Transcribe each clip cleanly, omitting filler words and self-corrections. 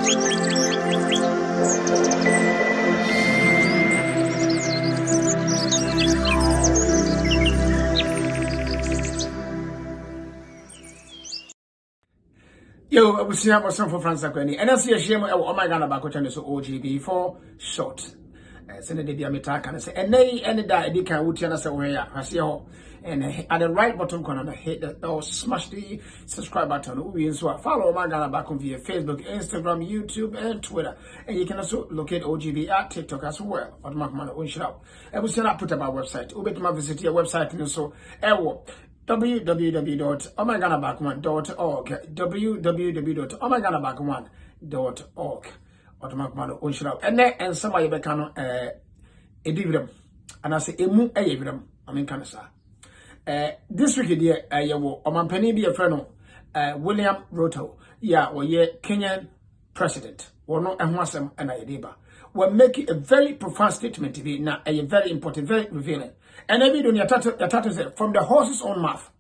Yo, I will see about some for France. And I see a shame. Oh my God, about channel so OGB for short. Send the diameter can say, and they ended that they can would tell us where I see how. And at the right bottom corner, hit that or smash the subscribe button. We so follow my God back on via Facebook, Instagram, YouTube, and Twitter. And you can also locate OGB at TikTok as well. Or my man on shout. I will send up put up our website. We'll be to visit your website and so www.omyganaback1.org www.omyganaback1.org automatic on shout and somebody becano edividum and I say emu evidum I mean canasa this week dear yawo omampani be a friend William Ruto or Kenyan president or no and wasam and I we're making a very profound statement to be now a very important, very revealing. And every day from the horse's own mouth.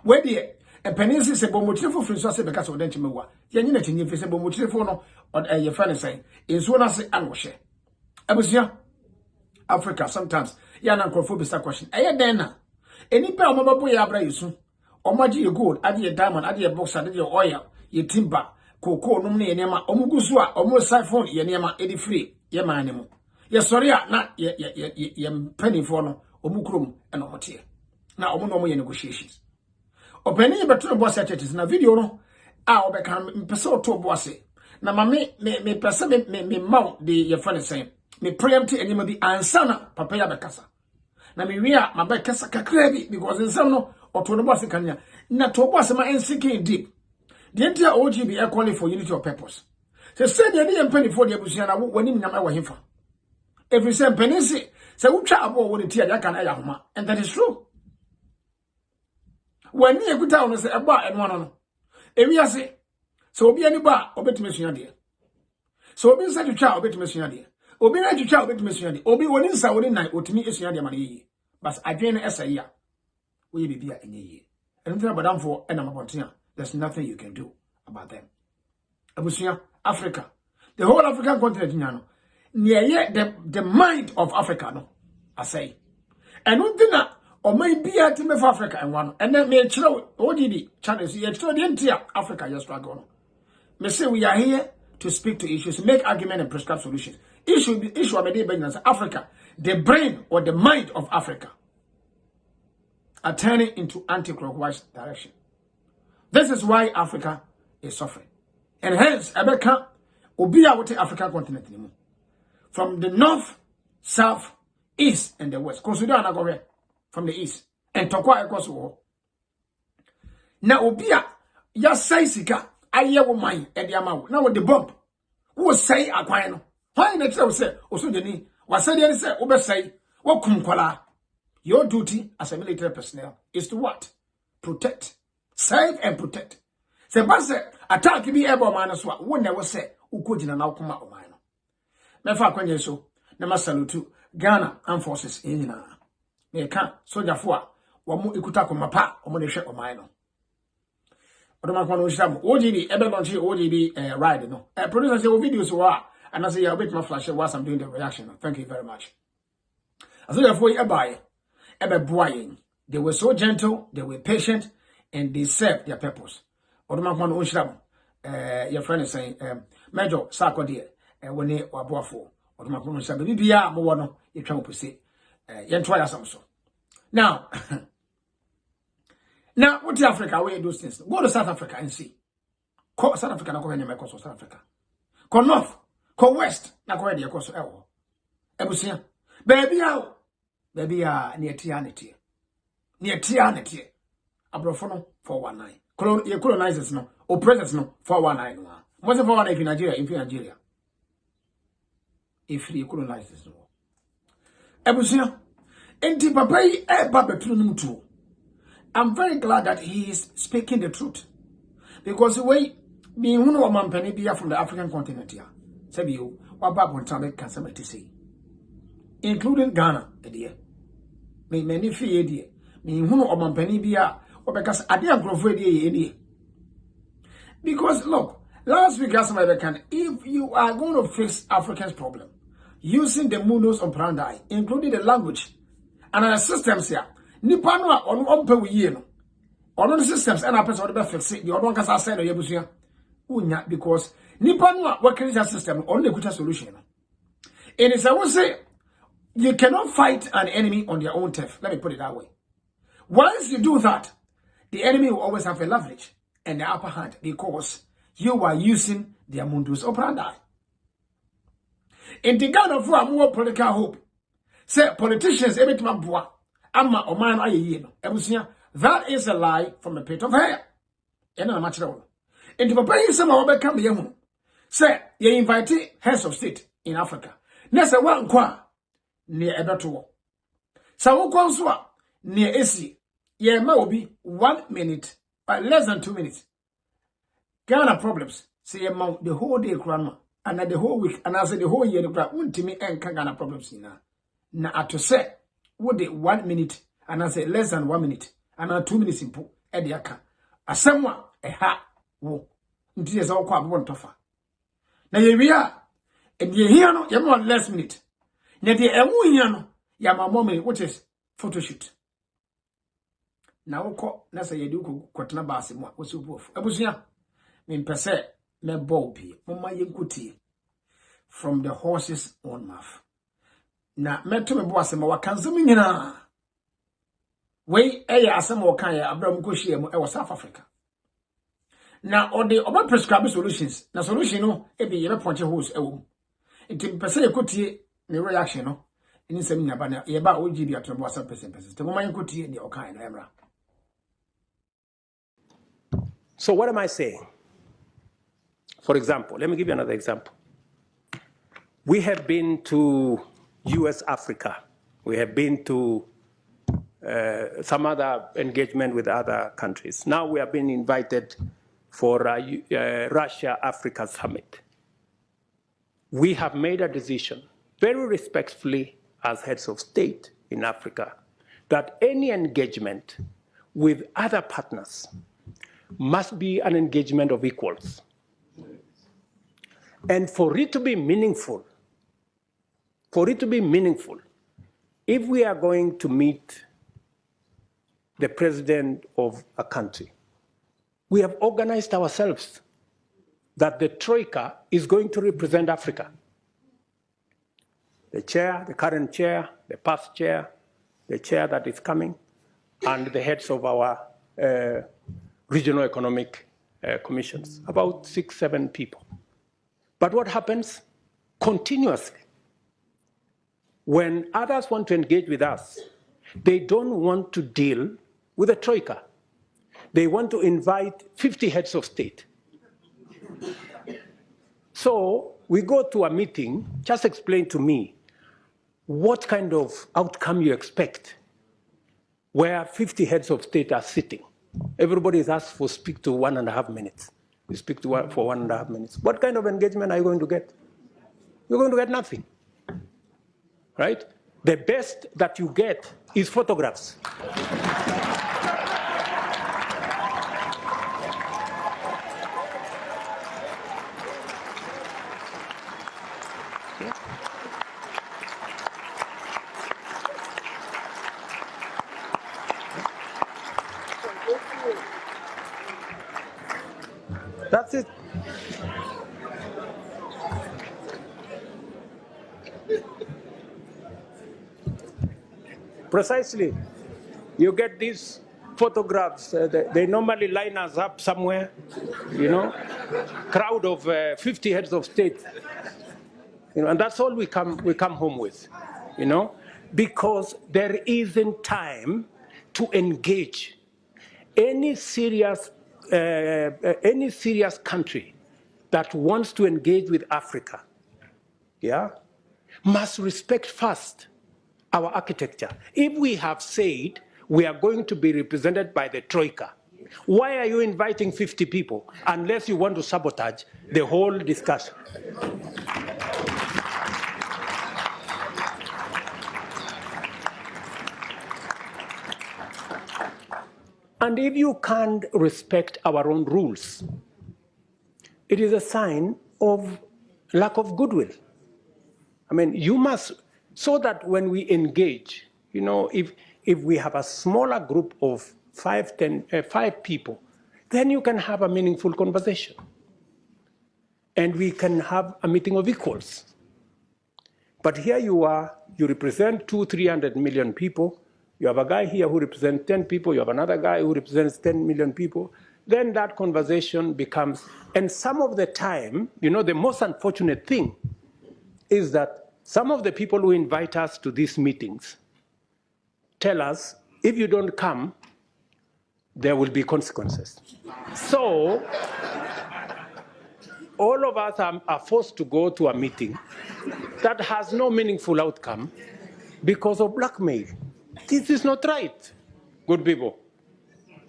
Where the pennies say bomotifo for so because of Dentimewa. Yanina Chin face bomotifo no or a friend saying is one as anguish. Abusia Africa sometimes Yana Crofobista question. Ayadena. Any pair of Mababoy Abra Yusu. Or Maji gold, add a diamond, add a box, add your oil, your timber, cocoa, nomne, enema, omuguswa, almost siphon, yenema, 83. Ye manimo. Ye sorry na ye penny for no omukrum and omotie. Na omo ye negotiations. Openi ye beto boss churches na video no a obeka mpese to boss. Na ma me pese me mount the ye friend saying. Me preempt enyima bi ansa na papa ya bekasa. Na me wi a ma bekasa kakra bi because nsam no oto no boss kanya. Na to boss ma ensikin deep. The entire OGB e calling for unity of purpose. Se said the penny for the Busiana when him Nama Wahifa. Every same penny say, so try about what the tear that can ayahuma, and that is true. When you go down and say a bar and one on if we say, so be any bar, obey to Mission dear. So be such a child, obey to Mission dear. Obey not your child, obey to Mission dear. Obey one inside one night, or to me is your money. But I drain as a year. We be beer in a year. And if I'm for and I'm about there's nothing you can do about them. Abusia, Africa, the whole African continent, near the mind of Africa, no, I say. And one thing or maybe a team of Africa and one, and then may show ODD channels, you show the entire Africa, you're struggling. May say we are here to speak to issues, make argument and prescribe solutions. Issue of the day, Africa, the brain or the mind of Africa are turning into anti-clockwise direction. This is why Africa is suffering. And hence, Abeka will be out the African continent anymore. From the north, south, east, and the west. Consider Anagore from the east. And Tokwa across the war. Now, Obia, ya say sika, aye wo mine, and the amount. Now, with the bump, who will say Aquino? Why next I will say, Osudeni, was said, they say, Obe say, what kumkola? Your duty as a military personnel is to what? Protect. Save and protect. Sebase attack bi ebe o man so a wo never say ukojina na ukoma o man no mefa kwanye so na masalutu Ghana Armed Forces enyina me ka sojafo a wo mo ikuta ko mapa o mo ne hwe o man no odoma kwa no sham OGB ebe launch OGB ride no producer say videos wa and I say ya bit my flash while I'm doing the reaction. Thank you very much. Asojafo ebe boy they were so gentle, they were patient, and they served their purpose. Odoma kwa no shram your friend is saying Major Sako dear when they were boafo odoma kwa no shram bibia mo wo no ye twa opose ye ntwa ya samso now what the Africa where those things go to South Africa and see South Africa na ko hanya me South Africa ko north ko west na ko de ko so ewo ebusia baby a near tianity abrofo no 419 colonizers no oppressors no 419 no what's the 419 in Nigeria if the colonizers no ebusia enti papa yi eba betunu no mutu. I'm very glad that he is speaking the truth because the way being one of mampani bia from the African continent here say you what Bible tell can somebody say including Ghana dear me many fee dear me hunu omampani bia because because look Last week, as I can, if you are going to fix Africans' problem using the modus operandi, including the language and the systems here, nipa no a on pe we no. Ono the systems and a person will fix it. The other one can say no yebusia. Unya because nipa no a working that system on the good solution. And it's I will say you cannot fight an enemy on their own turf. Let me put it that way. Once you do that, the enemy will always have a leverage and the upper hand because you are using their modus operandi. In the Ghana for a more political hope, say politicians every time boa ama oman aye no. Ebusia, that is a lie from the pit of hell. And I'm much lower. And the papa is some of come here. Say you invite heads of state in Africa. Nessa one kwa near Eberto. Sawo Kwanswa near Esi. Ye may be 1 minute, less than 2 minutes. Ghana problems. Say amount the whole day, grandma, and the whole week, and I say the whole year, the crowd won't me and Ghana problems in now. Now, to say, would they 1 minute, and I say less than 1 minute, and I 2 minutes simple, at the aka. A someone, a ha, wo, until there's all quite one tougher. Now, here we are, and you hear no, you're more less minute. Now, the Emuiano, Yama moment, which is photo shoot. Now, Nasa Yaduko, Kotna Basim, what's your wolf? Abusia. Min pese me bobi mama yenkuti from the horse's own mouth. Na meto me bo asema wakanzem nyina. We eya asema wakan ya Abraham Koshie mu e South Africa. Na ode oba prescribe solutions. Na solution no e be ye ponche holes e wo. Nti pese yekotie ne reaction no. Ni nsem nya ba na ye ba ogi bi atombo asa pese. Te mama yenkuti ne okan na emra. So what am I saying? For example, let me give you another example. We have been to US Africa. We have been to some other engagement with other countries. Now we have been invited for Russia-Africa Summit. We have made a decision, very respectfully as heads of state in Africa, that any engagement with other partners must be an engagement of equals. And for it to be meaningful, if we are going to meet the president of a country, we have organized ourselves that the Troika is going to represent Africa. The chair, the current chair, the past chair, the chair that is coming, and the heads of our regional economic commissions, about 6, 7 people. But what happens continuously? When others want to engage with us, they don't want to deal with a troika. They want to invite 50 heads of state. So we go to a meeting, just explain to me what kind of outcome you expect where 50 heads of state are sitting. Everybody is asked for speak to 1.5 minutes. You speak to one for 1.5 minutes. What kind of engagement are you going to get? You're going to get nothing, right? The best that you get is photographs. That's it. Precisely. You get these photographs, they normally line us up somewhere, you know, crowd of 50 heads of state, you know, and that's all we come home with, you know, because there isn't time to engage any serious country that wants to engage with Africa, yeah, must respect first our architecture. If we have said we are going to be represented by the Troika, why are you inviting 50 people unless you want to sabotage the whole discussion? And if you can't respect our own rules, it is a sign of lack of goodwill. I mean, you must, so that when we engage, you know, if we have a smaller group of 5 people, then you can have a meaningful conversation. And we can have a meeting of equals. But here you are, you represent 200-300 million people. You have a guy here who represents 10 people. You have another guy who represents 10 million people. Then that conversation becomes, and some of the time, you know, the most unfortunate thing is that some of the people who invite us to these meetings tell us, if you don't come, there will be consequences. So all of us are forced to go to a meeting that has no meaningful outcome because of blackmail. This is not right, good people.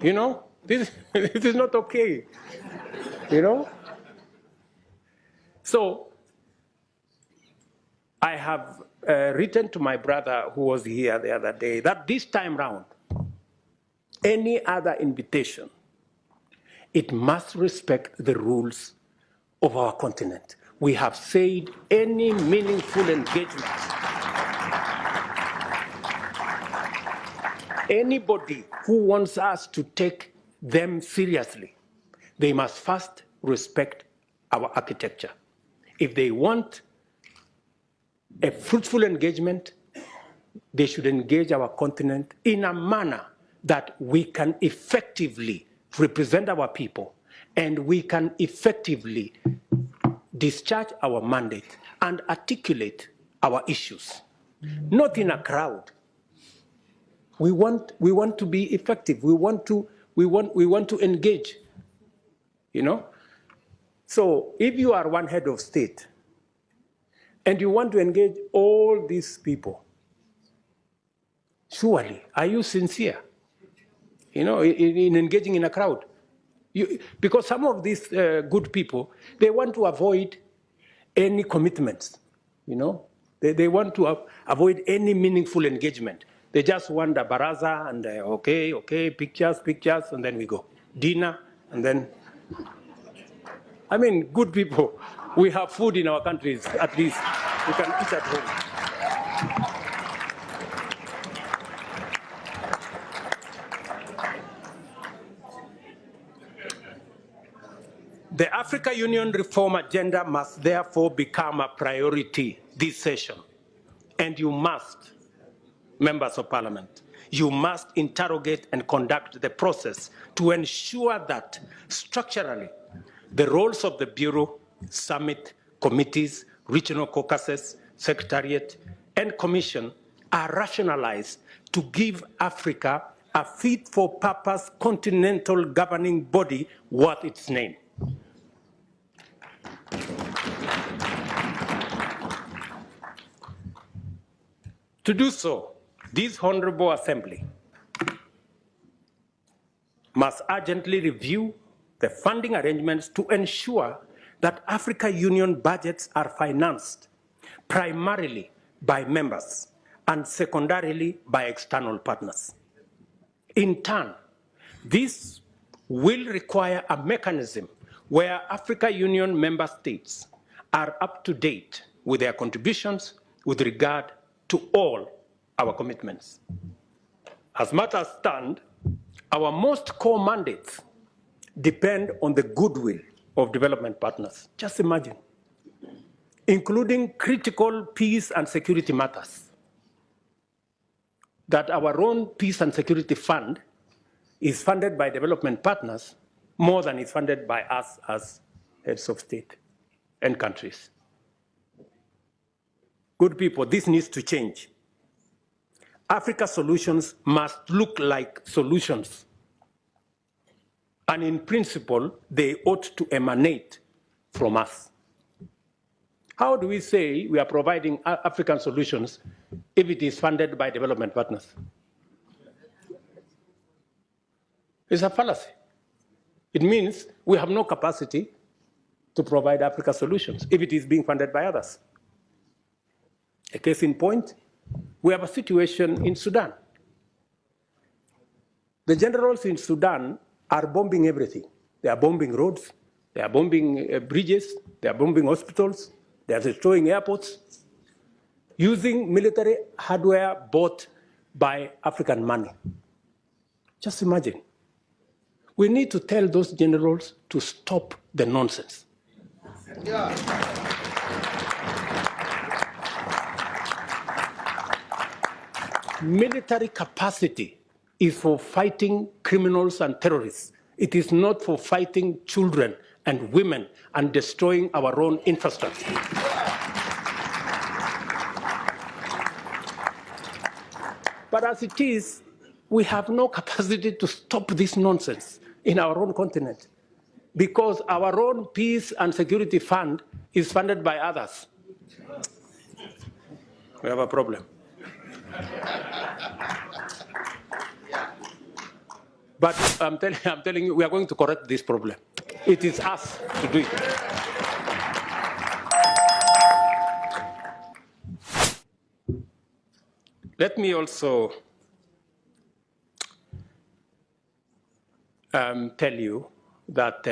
You know, this is not okay, you know? So I have written to my brother who was here the other day that this time round, any other invitation, it must respect the rules of our continent. We have said any meaningful engagement, anybody who wants us to take them seriously, they must first respect our architecture. If they want a fruitful engagement, they should engage our continent in a manner that we can effectively represent our people and we can effectively discharge our mandate and articulate our issues, not in a crowd. We want to be effective. We want to engage, you know? So if you are one head of state and you want to engage all these people, surely, are you sincere, you know, in engaging in a crowd? Because some of these good people, they want to avoid any commitments, you know? They want to avoid any meaningful engagement. They just want a baraza and okay, pictures, and then we go. Dinner, and then, I mean, good people, we have food in our countries, at least. We can eat at home. The Africa Union reform agenda must therefore become a priority this session. And you must, members of parliament, you must interrogate and conduct the process to ensure that structurally the roles of the Bureau, Summit, committees, regional caucuses, Secretariat, and Commission are rationalized to give Africa a fit-for-purpose continental governing body worth its name. To do so, this Honorable Assembly must urgently review the funding arrangements to ensure that Africa Union budgets are financed primarily by members and secondarily by external partners. In turn, this will require a mechanism where Africa Union member states are up to date with their contributions with regard to all our commitments. As matters stand, our most core mandates depend on the goodwill of development partners. Just imagine, including critical peace and security matters, that our own peace and security fund is funded by development partners more than is funded by us as heads of state and countries. Good people, this needs to change. Africa solutions must look like solutions. And in principle, they ought to emanate from us. How do we say we are providing African solutions if it is funded by development partners? It's a fallacy. It means we have no capacity to provide Africa solutions if it is being funded by others. A case in point, we have a situation in Sudan. The generals in Sudan are bombing everything. They are bombing roads, They are bombing bridges, they are bombing hospitals, they are destroying airports, using military hardware bought by African money. Just imagine. We need to tell those generals to stop the nonsense. Yeah. Military capacity is for fighting criminals and terrorists. It is not for fighting children and women and destroying our own infrastructure. But as it is, we have no capacity to stop this nonsense in our own continent because our own peace and security fund is funded by others. We have a problem. But I'm telling you, we are going to correct this problem. It is us to do it. Let me also tell you that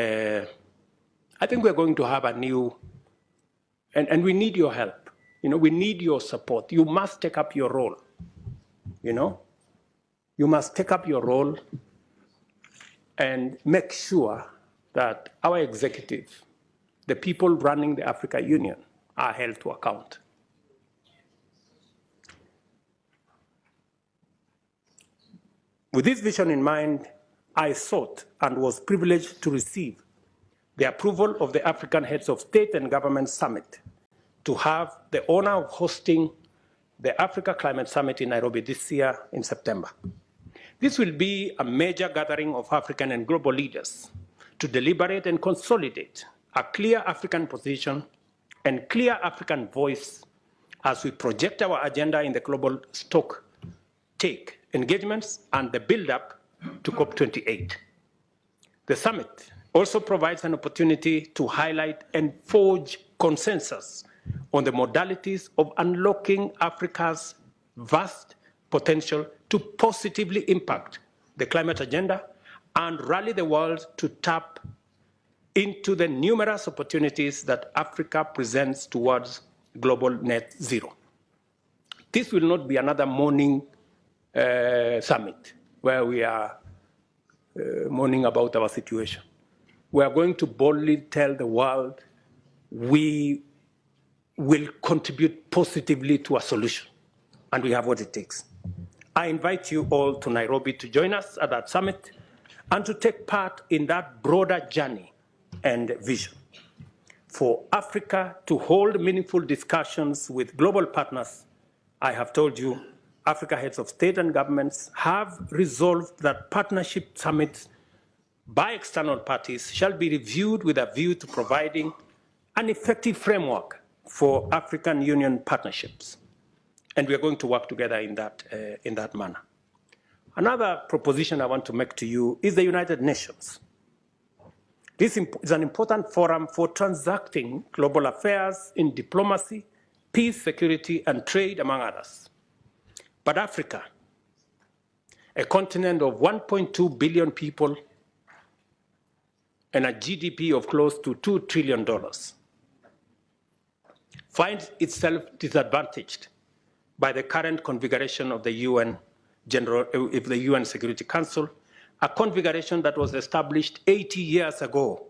I think we're going to have a new, and we need your help. You know, we need your support. You must take up your role. You know, you must take up your role and make sure that our executive, the people running the Africa Union, are held to account. With this vision in mind, I sought and was privileged to receive the approval of the African Heads of State and Government Summit to have the honor of hosting the Africa Climate Summit in Nairobi this year in September. This will be a major gathering of African and global leaders to deliberate and consolidate a clear African position and clear African voice as we project our agenda in the global stock take engagements and the build-up to COP28. The summit also provides an opportunity to highlight and forge consensus on the modalities of unlocking Africa's vast potential to positively impact the climate agenda and rally the world to tap into the numerous opportunities that Africa presents towards global net zero. This will not be another morning summit where we are mourning about our situation. We are going to boldly tell the world we will contribute positively to a solution, and we have what it takes. I invite you all to Nairobi to join us at that summit and to take part in that broader journey and vision for Africa to hold meaningful discussions with global partners. I have told you, Africa heads of state and governments have resolved that partnership summits by external parties shall be reviewed with a view to providing an effective framework for African Union partnerships. And we are going to work together in that manner. Another proposition I want to make to you is the United Nations. This is an important forum for transacting global affairs in diplomacy, peace, security, and trade, among others. But Africa, a continent of 1.2 billion people and a GDP of close to $2 trillion, finds itself disadvantaged by the current configuration of the UN Security Council, a configuration that was established 80 years ago,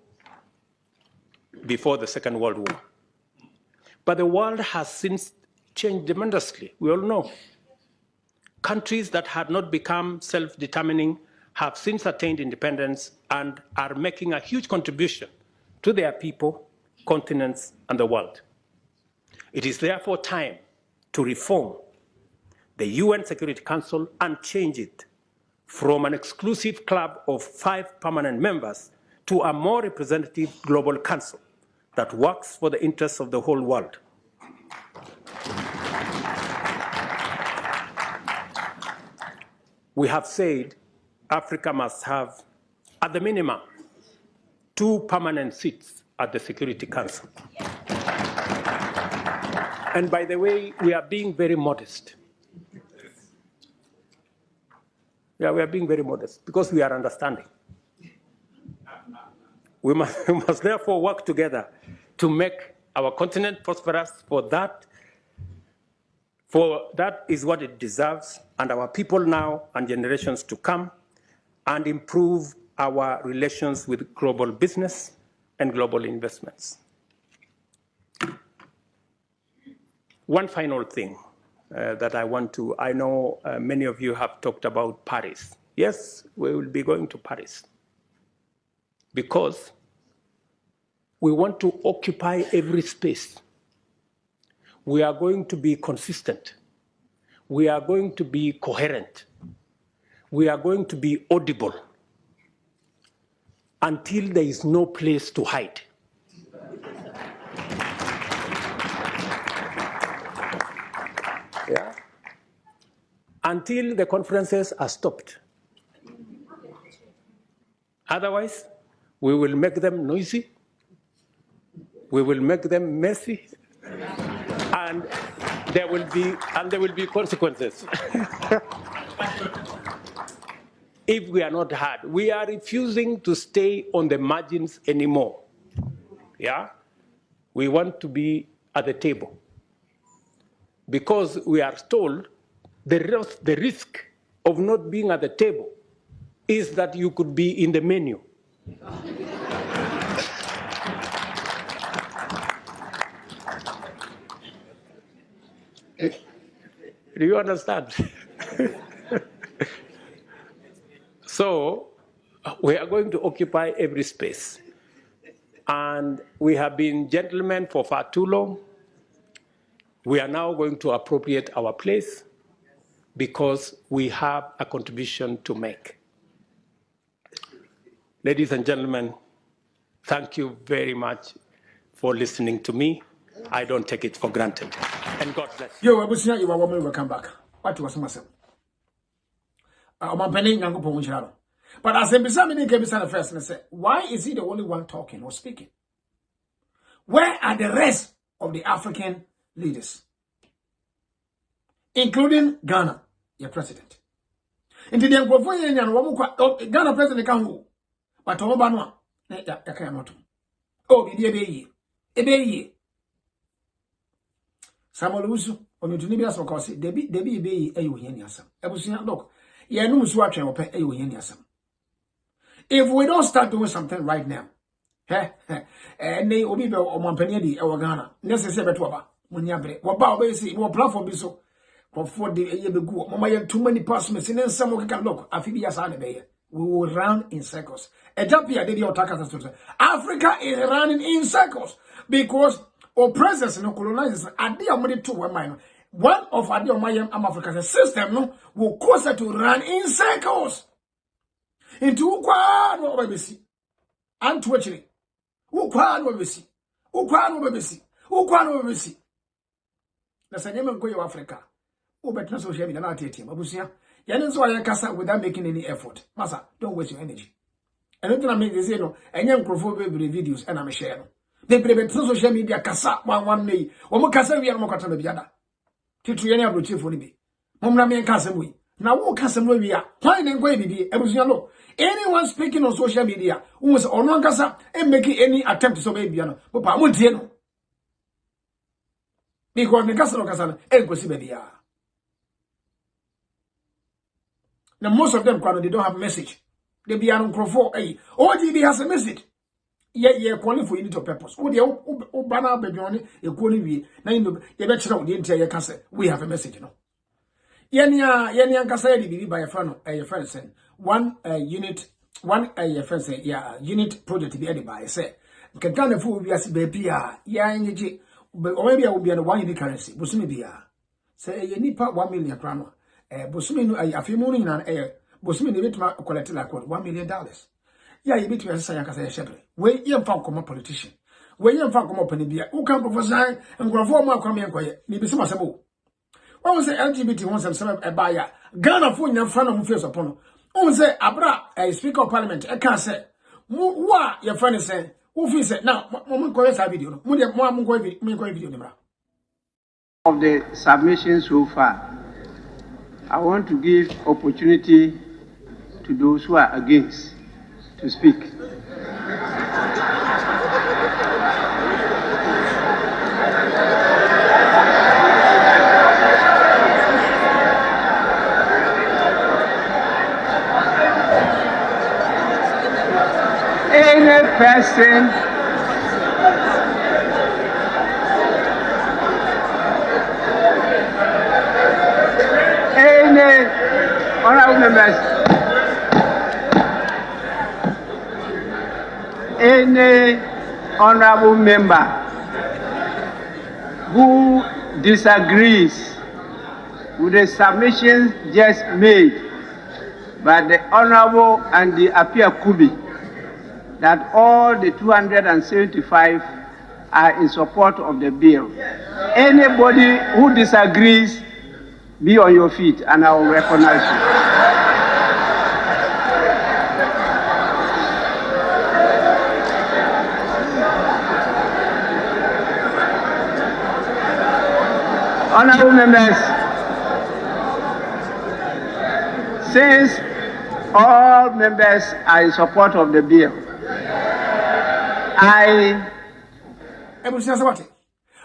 before the Second World War. But the world has since changed tremendously, we all know. Countries that had not become self-determining have since attained independence and are making a huge contribution to their people, continents, and the world. It is therefore time to reform the UN Security Council and change it from an exclusive club of 5 permanent members to a more representative global council that works for the interests of the whole world. We have said Africa must have, at the minimum, 2 permanent seats at the Security Council. And by the way, we are being very modest. Yeah, we are being very modest because we are understanding. We must therefore work together to make our continent prosperous. For that is what it deserves, and our people now and generations to come, and improve our relations with global business and global investments. One final thing that I know many of you have talked about Paris. Yes, we will be going to Paris because we want to occupy every space. We are going to be consistent. We are going to be coherent. We are going to be audible until there is no place to hide. Yeah? Until the conferences are stopped. Otherwise, we will make them noisy, we will make them messy, and there will be consequences. If we are not heard, we are refusing to stay on the margins anymore. Yeah? We want to be at the table. Because we are told the risk of not being at the table is that you could be in the menu. Do you understand? So we are going to occupy every space. And we have been gentlemen for far too long. We are now going to appropriate our place because we have a contribution to make. Ladies and gentlemen, thank you very much for listening to me. I don't take it for granted. And God bless you. Yo, Abusia, you are woman, welcome back. What was myself? But as a came first and said, why is he the only one talking or speaking? Where are the rest of the African leaders? Including Ghana, your president. Into the Ghana president can who? But Obanwa, oh, be Samuel Usu, on your Tunibia Sokosi, Debbie be a Yuheniasam. Ebusian look, Yanum Swatch or pay a Yuheniasam. If we don't start doing something right now, and they will be on Mampenedi or Ghana, necessary to about when you have it. What about basic more platform be so? For the year ago, Mama, too many persons, and then someone can look. Amphibious anime. We will run in circles. Africa is running in circles because oppressors and colonizers are the only two women. One of our African system no, will cause it to run in circles. Into Ukwan BBC. And twitching. Ukwan BBC. Ukwan BBC. Ukwan BBC. That's a name of Goyo Africa. But not social media, not team. Abusia. Yanin so I can without making any effort. Masa, don't waste your energy. And don't make this, and young videos and I'm sharing. They prevent social media kasa one day. Omo kasa we are more cotton biada. Titu any of the chief will be. Momra me and Casamwe. Now, what Casamwe we are? Why then go be Ebusiano? Anyone speaking on social media who was on one casa and making any attempt to obey Biano, but I won't know. Because the Casano Casana, and go see baby. Now, most of them, they don't have message. They be an uncrofor. OGB has a message. Yeah, calling for unit of purpose. Oh, the banner baby on it, you're calling me. Now, you bet you the entire cassette. We have a message, you know. Yenya Cassette be by a friend, saying one unit project to be added by, say. Can kind of fool be as baby, or maybe I will be on 1 unit currency. Busumi be say, you need part 1 million crown. Busumi, a few morning and air. Busumi, the bit collected like $1 million. Yeah, you beat me as I can say, where you found come a politician. Where you found come up in the who can prophesy and grow for more coming and quiet. Maybe some sabo. What was the LGBT wants some a buyer? Ghana for your friend of face upon. Who say, Abra, a speaker of parliament, I can't say. What your friend is saying? Who feels it now? Moment, go a video. Of the submissions so far, I want to give opportunity to those who are against to speak. person any honorable members, any honorable member who disagrees with the submissions just made by the Honorable Andy Apia Kubi that all the 275 are in support of the bill. Anybody who disagrees, be on your feet and I will recognize you. Honorable members, since all members are in support of the bill, I was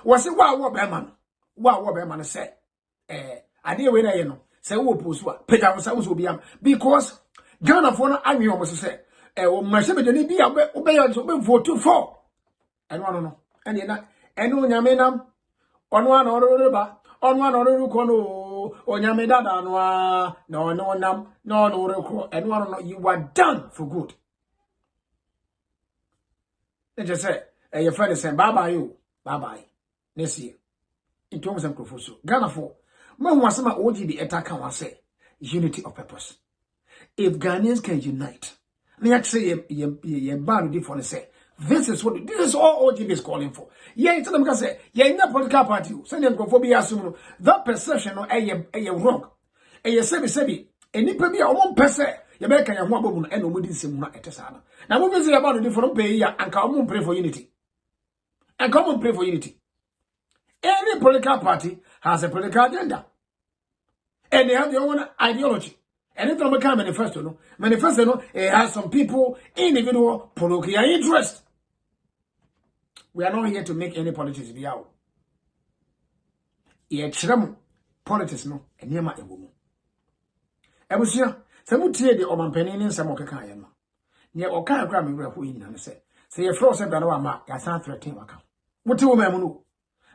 what Berman, what Berman said. I didn't win a no, say, who pose what, pay down sounds will be because Ghana for I knew almost say, my shepherd be obey vote to 4. And one no, and you're not, and no Yamenam on one or river. On one or kono on Yameda no nam no and one you are done for good. They just say, your friend is saying bye bye next year. In terms of Kofuso, Ghana for Mom was my OGB attack and say unity of purpose. If Ghanaians can unite, me actually ye bad different say. This is all OGB is calling for. Yeah, it's them can say, yeah, in a political party, send them go for be assumed that perception or a wrong. A sebi, and if be a 1%, you make a woman and no within Simona at Tesana. Now, we visit about the different pay and come and pray for unity. And come and pray for unity. Any political party has a political agenda, and they have their own ideology. And if they come manifesto, it has some people, individual political interest. We are not here to make any politics be out. Ye chiramu politics no enema ewomu. Ebusia, se mutie de omampani ni nsem okeka ye no. Ne oka akra me wura ho yina ne se. Se ye fro se bra na wa ma ya san threaten waka. Muti wo mamu no.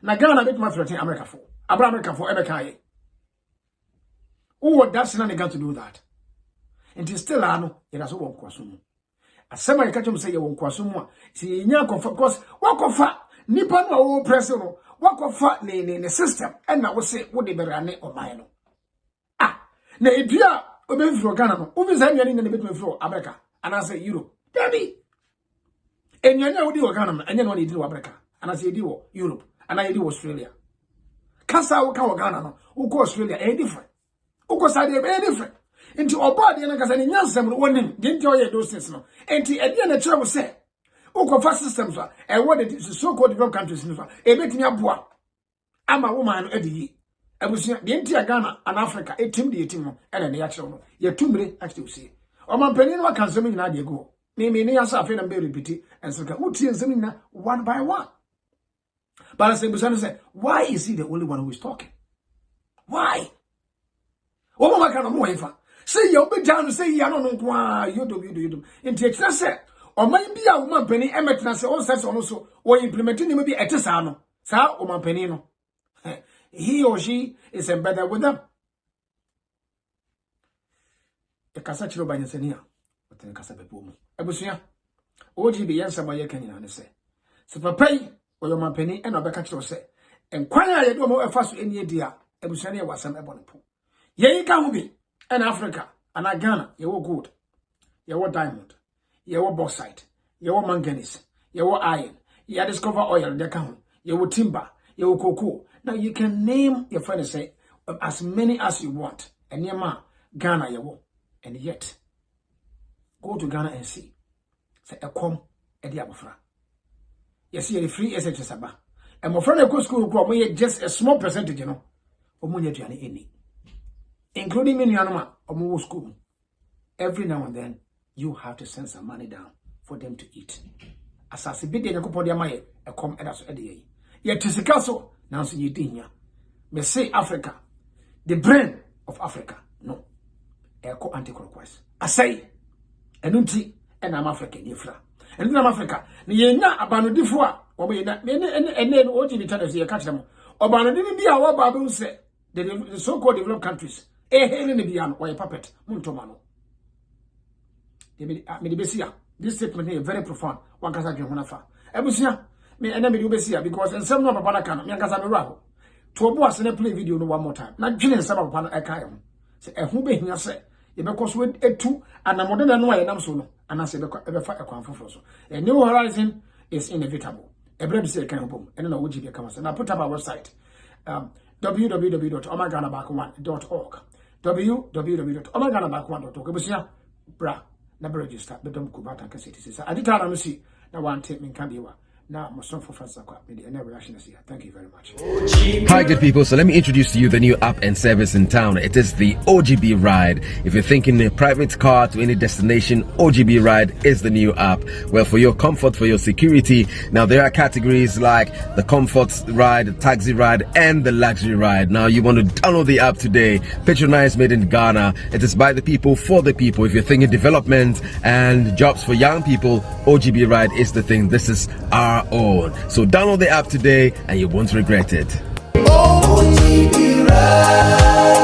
Na Ghana bit ma threaten America for. Abra America for ebeka ye. Who that's not going to do that? And it's still ano, it has one kwasumu. As somebody catch him say you won't kwasumu. See, you confirm because what confa Nippon or president, what confa the system, and I will say what they berane or mine. Ah, na if you are obey for Ghana, who is having in the bit of America, and I say Europe, Daddy. And you know what Ghana, and you know what you do America, and I say you Europe, and I do Australia. Kasa will come Ghana, who go Australia, any different. Who goes out there, any different. Into our body and I Yansam warning, didn't you those things no? And at the end of the trouble say, Oko fast systems and what it is so called developed countries in a bit near Bois. I'm a woman Eddie. I was the entire Ghana and Africa, a team the team and the actual. You're 2 minutes actually see. Or my penny no can send me now you go. Name me as I feel and be repeated and so who tears them one by one. But I say, why is he the only one who is talking? Why? Oh my God, I'm more. Say you'll be down to say, I don't know why you do. In the extra or maybe a woman penny emetnas all sets also, or implementing maybe a tesano. Sa or my penino. He or she is embedded with them. The Casachiro by Yesenia, but the Casabe Boom. Ebusia, OGB answer by Yakan say. So for pay or your man penny and a bacacho say, and quite I do more fast in the idea. Ebusania was some ebonipo. Ye can be. And Africa, and Ghana, you were good. You were diamond. You were bauxite. You were manganese. You were iron. You discover oil in the account. You were timber. You were cocoa. Now you can name your friend and say as many as you want. And your man, Ghana, you were. And yet, go to Ghana and see. Say a come a diabafra. You see, the free SHS aba. And my friend, I go school, just a small percentage, you know. Any. Including me, Yanama, or school. Every now and then, you have to send some money down for them to eat. As I say, bid the Copodia Maye, a come at us at the A. Yet, tis a castle, now see you dinya. Me say Africa, the brain of Africa, no. Echo anti-clockwise. I say, and unti, and I'm African, Yefra. and in Africa. Ye na abanodifo a obo na ene no OGB channels ye catch them. Obanodini bi a wa babu say the so-called developed countries. Hele ne bia no or puppet muntoma no. This statement here very profound. One kasa dwen honafa. Ebusia me ena me do besia because in some no papa na kan me kasa me raho. To obo asene play video no one more time. Na dwene nsem papa na eka ho. Se ehu be hia se ye be koso etu anamode na no aye nam so no anase be fa ekwan foforo so. A new horizon is inevitable. Ebre be say kan hobom. Ene na OGB kama se. Na put up our website. www.omaganaback1.org www.omaganaback1.org Ebusia bra na register bedom kubata kaseti sisa aditara no si na wante menka biwa na mosonfo fasa kwa media na reaction is here. Thank you very much. Hi good people, so let me introduce to you the new app and service in town. It is the OGB Ride. If you're thinking a private car to any destination, OGB Ride is the new app. Well, for your comfort, for your security. Now there are categories like the comfort ride, the taxi ride, and the luxury ride. Now you want to download the app today. Patronize made in Ghana. It is by the people for the people. If you're thinking development and jobs for young people, OGB Ride is the thing. This is our own. So download the app today and you won't regret it. OGB Ride.